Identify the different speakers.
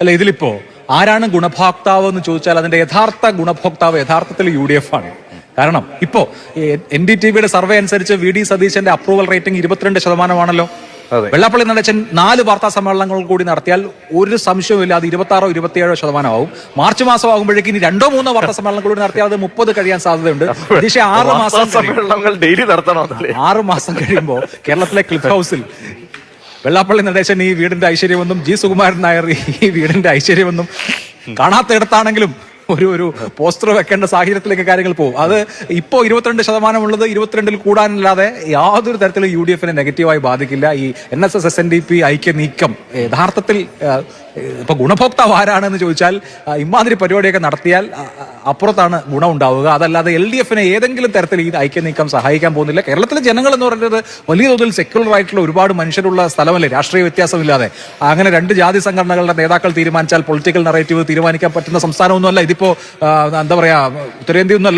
Speaker 1: അല്ല, ഇതിലിപ്പോ ആരാണ് ഗുണഭോക്താവ് എന്ന് ചോദിച്ചാൽ അതിന്റെ യഥാർത്ഥ ഗുണഭോക്താവ് യഥാർത്ഥത്തിൽ UDF ആണ്. കാരണം ഇപ്പോ NDTVയുടെ സർവേ അനുസരിച്ച് VD സതീശന്റെ അപ്രൂവൽ റേറ്റിംഗ് 22%. വെള്ളാപ്പള്ളി നടേശൻ 4 വാർത്താ സമ്മേളനങ്ങൾ കൂടി നടത്തിയാൽ ഒരു സംശയവുമില്ല അത് 26-27% ആവും. മാർച്ച് മാസം ആകുമ്പോഴേക്കും ഇനി 2-3 വാർത്താ സമ്മേളനം കൂടി നടത്തിയാൽ അത് 30 കഴിയാൻ സാധ്യതയുണ്ട്. 6 മാസം കഴിയുമ്പോൾ കേരളത്തിലെ ക്ലിഫ് ഹൗസിൽ വെള്ളാപ്പള്ളി നടേശൻ ഈ വീടിന്റെ ഐശ്വര്യമെന്നും G സുകുമാരൻ നായർ ഈ വീടിന്റെ ഐശ്വര്യമെന്നും കാണാത്തയിടത്താണെങ്കിലും ഒരു പോസ്റ്റർ വെക്കേണ്ട സാഹചര്യത്തിലേക്ക് കാര്യങ്ങൾ പോകും. അത് ഇപ്പോൾ 22% ഉള്ളത് 22-ൽ കൂടാനല്ലാതെ യാതൊരു തരത്തിലും UDFനെ നെഗറ്റീവായി ബാധിക്കില്ല. ഈ NSS SNDP ഐക്യ നീക്കം യഥാർത്ഥത്തിൽ ഇപ്പൊ ഗുണഭോക്താവ് ആരാണെന്ന് ചോദിച്ചാൽ ഇമാതിരി പരിപാടിയൊക്കെ നടത്തിയാൽ അപ്പുറത്താണ് ഗുണം ഉണ്ടാവുക. അതല്ലാതെ LDFനെ ഏതെങ്കിലും തരത്തിൽ ഈ ഐക്യ നീക്കം സഹായിക്കാൻ പോകുന്നില്ല. കേരളത്തിലെ ജനങ്ങൾ എന്ന് പറയുന്നത് വലിയ തോതിൽ സെക്യുലർ ആയിട്ടുള്ള ഒരുപാട് മനുഷ്യരുള്ള സ്ഥലമല്ലേ, രാഷ്ട്രീയ വ്യത്യാസമില്ലാതെ. അങ്ങനെ 2 ജാതി സംഘടനകളുടെ നേതാക്കൾ തീരുമാനിച്ചാൽ പൊളിറ്റിക്കൽ നറേറ്റീവ് തീരുമാനിക്കാൻ പറ്റുന്ന സംസ്ഥാനമൊന്നുമല്ല ഇതിപ്പോ. എന്താ പറയാ, ഉത്തരേന്ത്യ ഒന്നുമല്ല.